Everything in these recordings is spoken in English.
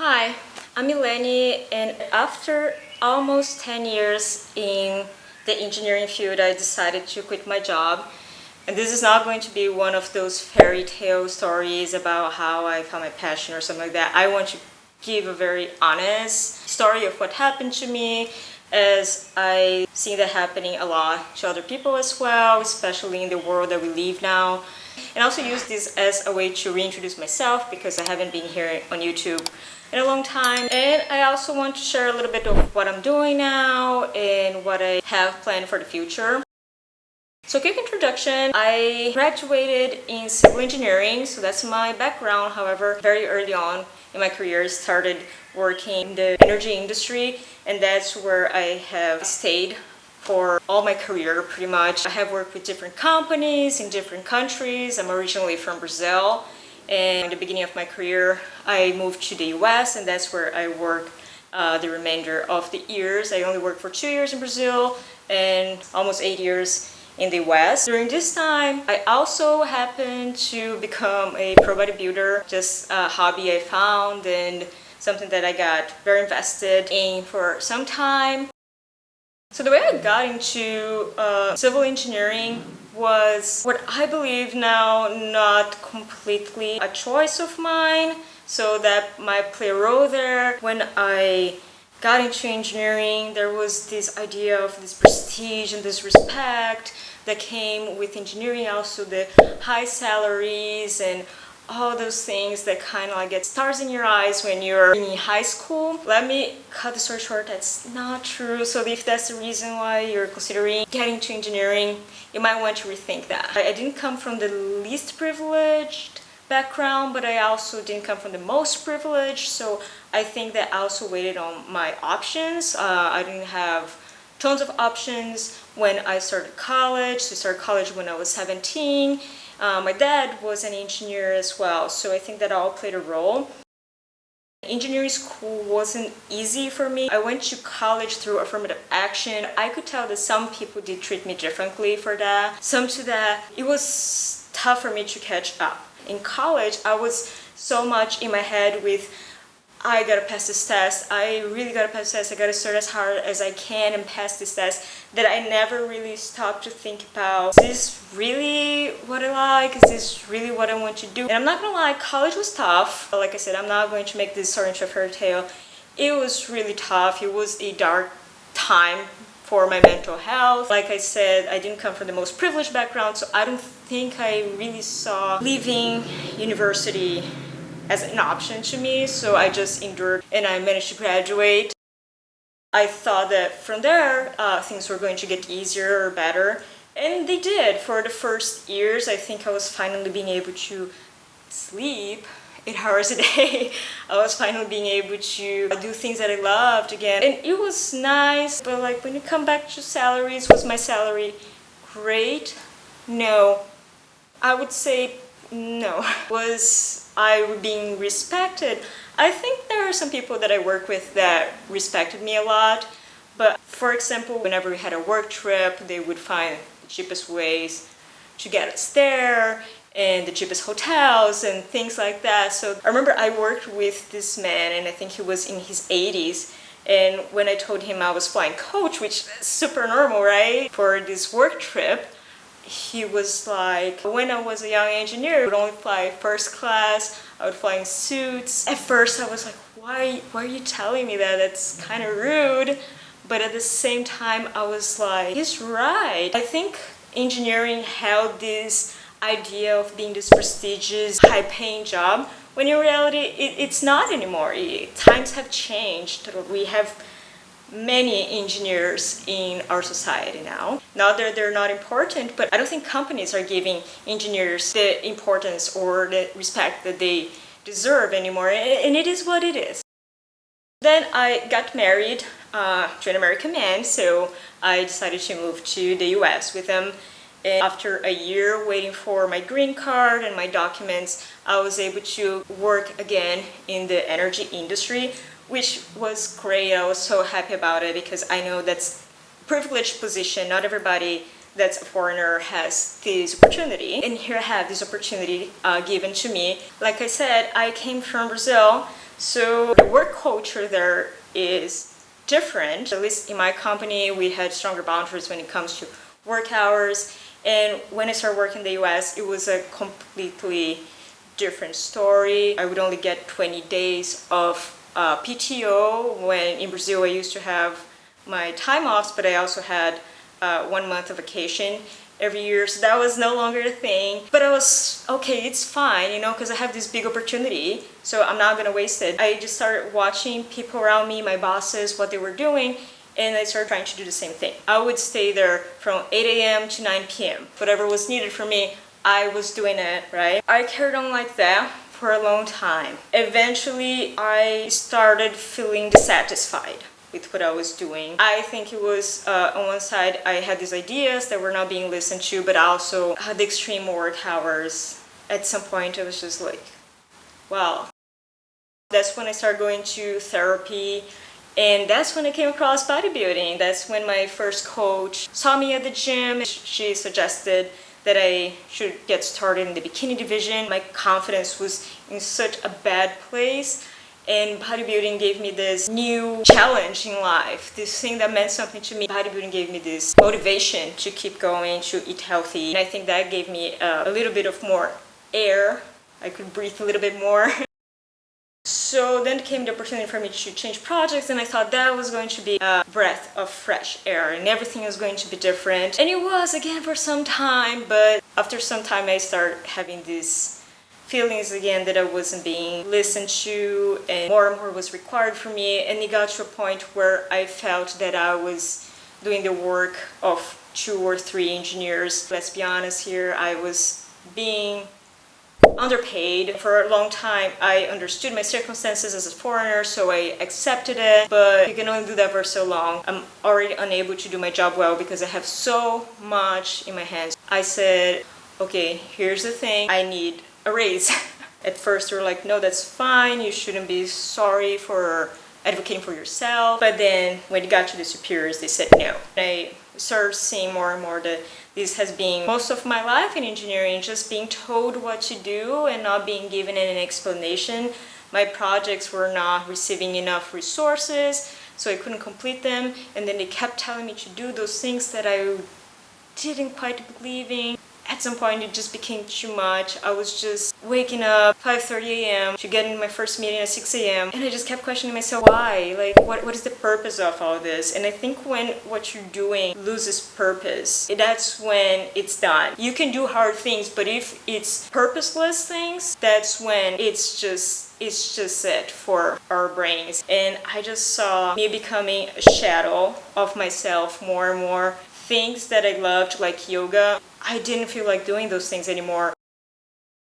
Hi, I'm Eleni, and after almost 10 years in the engineering field, I decided to quit my job. And this is not going to be one of those fairy tale stories about how I found my passion or something like that. I want to give a very honest story of what happened to me, as I see that happening a lot to other people as well, especially in the world that we live now. And also use this as a way to reintroduce myself because I haven't been here on YouTube in a long time. And I also want to share a little bit of what I'm doing now and what I have planned for the future. So quick introduction, I graduated in civil engineering, so that's my background. However, very early on in my career, I started working in the energy industry, and that's where I have stayed for all my career pretty much. I have worked with different companies in different countries. I'm originally from Brazil, and in the beginning of my career, I moved to the US, and that's where I work the remainder of the years. I only worked for 2 years in Brazil and almost 8 years in the West. During this time, I also happened to become a pro bodybuilder, just a hobby I found and something that I got very invested in for some time. So the way I got into civil engineering was what I believe now not completely a choice of mine, so that might play a role there. When I got into engineering, there was this idea of this prestige and this respect that came with engineering, also the high salaries and all those things that kind of like get stars in your eyes when you're in high school. Let me cut the story short, that's not true. So if that's the reason why you're considering getting into engineering, you might want to rethink that. I didn't come from the least privileged background, but I also didn't come from the most privileged, so I think that also weighted on my options. I didn't have tons of options when I started college. So I started college when I was 17. My dad was an engineer as well, so I think that all played a role. Engineering school wasn't easy for me. I went to college through affirmative action. I could tell that some people did treat me differently for that. Some to that, it was tough for me to catch up. In college, I was so much in my head with, I gotta pass this test, I really gotta pass this test, I gotta start as hard as I can and pass this test, that I never really stopped to think about, is this really what I like? Is this really what I want to do? And I'm not gonna lie, college was tough. But like I said, I'm not going to make this story into a fairy tale. It was really tough. It was a dark time for my mental health. Like I said, I didn't come from the most privileged background, so I don't think I really saw leaving university as an option to me, so I just endured and I managed to graduate. I thought that from there, things were going to get easier or better, and they did. For the first years, I think I was finally being able to sleep 8 hours a day. I was finally being able to do things that I loved again, and it was nice. But like when you come back to salaries, was my salary great? No. I would say no. Was I being respected? I think there are some people that I work with that respected me a lot, but for example, whenever we had a work trip, they would find the cheapest ways to get us there and the cheapest hotels and things like that. So I remember I worked with this man, and I think he was in his 80s, and when I told him I was flying coach, which is super normal, right, for this work trip, he was like, when I was a young engineer, I would only fly first class, I would fly in suits. At first I was like, why are you telling me that? That's kind of rude. But at the same time, I was like, he's right. I think engineering held this idea of being this prestigious, high-paying job, when in reality, it's not anymore. Times have changed. We have many engineers in our society now. Not that they're not important, but I don't think companies are giving engineers the importance or the respect that they deserve anymore, and it is what it is. Then I got married to an American man, so I decided to move to the US with him. And after a year waiting for my green card and my documents, I was able to work again in the energy industry, which was great. I was so happy about it because I know that's a privileged position. Not everybody that's a foreigner has this opportunity. And here I have this opportunity given to me. Like I said, I came from Brazil, So the work culture there is different. At least in my company, we had stronger boundaries when it comes to work hours. And when I started working in the US, it was a completely different story. I would only get 20 days of PTO, when in Brazil I used to have my time offs, but I also had 1 month of vacation every year, so that was no longer a thing. But I was, okay, it's fine, you know, because I have this big opportunity, so I'm not gonna waste it. I just started watching people around me, my bosses, what they were doing, and I started trying to do the same thing. I would stay there from 8 a.m. to 9 p.m. Whatever was needed for me, I was doing it, right? I carried on like that for a long time. Eventually, I started feeling dissatisfied with what I was doing. I think it was, on one side, I had these ideas that were not being listened to, but I also had the extreme work hours. At some point, I was just like, wow. That's when I started going to therapy, and that's when I came across bodybuilding. That's when my first coach saw me at the gym. She suggested that I should get started in the bikini division. My confidence was in such a bad place, and bodybuilding gave me this new challenge in life, this thing that meant something to me. Bodybuilding gave me this motivation to keep going, to eat healthy, and I think that gave me a little bit of more air. I could breathe a little bit more. So then came the opportunity for me to change projects, and I thought that was going to be a breath of fresh air and everything was going to be different. And it was, again, for some time, but after some time I started having these feelings again that I wasn't being listened to, and more was required from me, and it got to a point where I felt that I was doing the work of 2 or 3 engineers. Let's be honest here, I was being underpaid. For a long time I understood my circumstances as a foreigner, so I accepted it, but you can only do that for so long. I'm already unable to do my job well because I have so much in my hands. I said, okay, here's the thing, I need a raise. At first they were like, no, that's fine, you shouldn't be sorry for advocating for yourself. But then when it got to the superiors, they said no. I started seeing more and more that this has been most of my life in engineering, just being told what to do and not being given an explanation. My projects were not receiving enough resources, so I couldn't complete them, and then they kept telling me to do those things that I didn't quite believe in. At some point it just became too much. I was just waking up 5:30 a.m. to get in my first meeting at 6 a.m. and I just kept questioning myself, why? Like, what is the purpose of all this? And I think when what you're doing loses purpose, that's when it's done. You can do hard things, but if it's purposeless things, that's when it's just it for our brains. And I just saw me becoming a shadow of myself more and more. Things that I loved, like yoga, I didn't feel like doing those things anymore.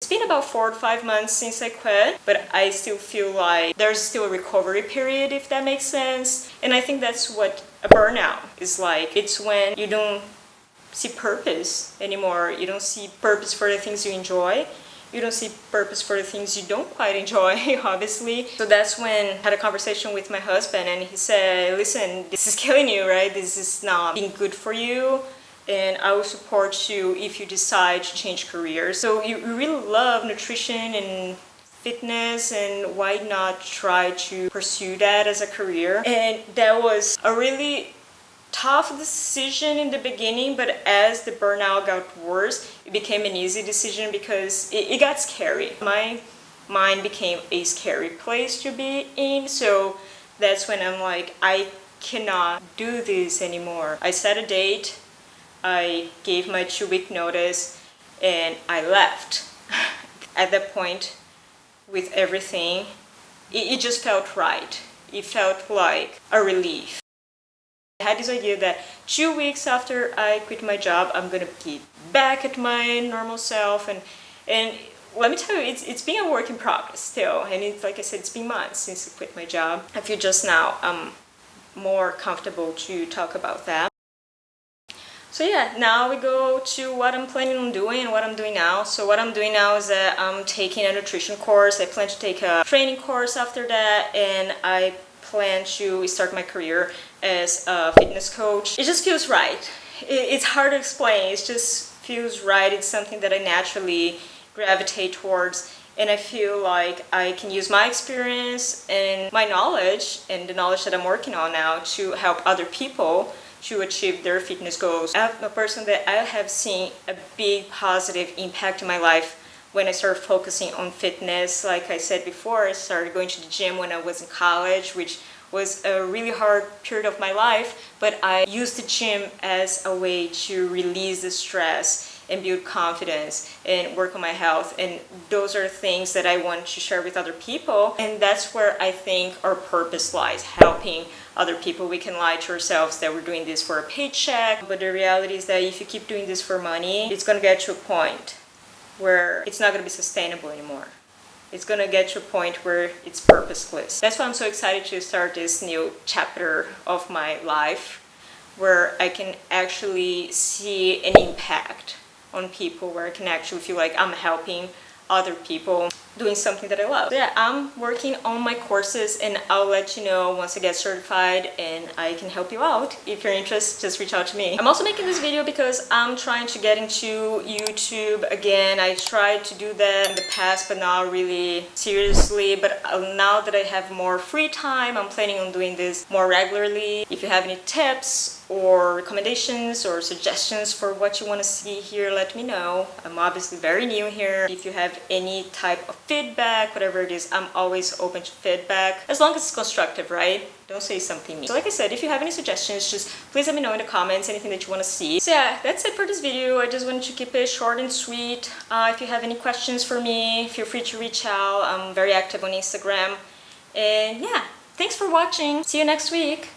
It's been about 4 to 5 months since I quit, but I still feel like there's still a recovery period, if that makes sense. And I think that's what a burnout is like. It's when you don't see purpose anymore. You don't see purpose for the things you enjoy. You don't see purpose for the things you don't quite enjoy, obviously. So that's when I had a conversation with my husband, and he said, listen, this is killing you, right? This is not being good for you, and I will support you if you decide to change careers. So you really love nutrition and fitness, and why not try to pursue that as a career? And that was a really tough decision in the beginning, but as the burnout got worse, it became an easy decision because it got scary. My mind became a scary place to be in, so that's when I'm like, I cannot do this anymore. I set a date, I gave my 2-week notice, and I left. At that point, with everything, it just felt right. It felt like a relief. I had this idea that 2 weeks after I quit my job, I'm gonna be back at my normal self, and let me tell you, it's been a work in progress still, and it's, like I said, it's been months since I quit my job. I feel just now I'm more comfortable to talk about that. So yeah, now we go to what I'm planning on doing and what I'm doing now. So what I'm doing now is that I'm taking a nutrition course. I plan to take a training course after that, and I plan to start my career as a fitness coach. It just feels right. It's hard to explain. It just feels right. It's something that I naturally gravitate towards, and I feel like I can use my experience and my knowledge and the knowledge that I'm working on now to help other people to achieve their fitness goals. I'm a person that I have seen a big positive impact in my life when I started focusing on fitness. Like I said before, I started going to the gym when I was in college, which was a really hard period of my life, but I used the gym as a way to release the stress and build confidence and work on my health. And those are things that I want to share with other people. And that's where I think our purpose lies, helping other people. We can lie to ourselves that we're doing this for a paycheck, but the reality is that if you keep doing this for money, it's gonna get to a point where it's not gonna be sustainable anymore. It's gonna get to a point where it's purposeless. That's why I'm so excited to start this new chapter of my life, where I can actually see an impact on people, where I can actually feel like I'm helping other people doing something that I love. So yeah, I'm working on my courses, and I'll let you know once I get certified and I can help you out. If you're interested, just reach out to me. I'm also making this video because I'm trying to get into YouTube again. I tried to do that in the past, but not really seriously. But now that I have more free time, I'm planning on doing this more regularly. If you have any tips or recommendations or suggestions for what you want to see here, let me know. I'm obviously very new here. If you have any type of feedback, whatever it is, I'm always open to feedback, as long as it's constructive, right? Don't say something mean. So like I said, if you have any suggestions, just please let me know in the comments, anything that you want to see. So yeah, that's it for this video. I just wanted to keep it short and sweet. If you have any questions for me, feel free to reach out. I'm very active on Instagram. And yeah, thanks for watching. See you next week.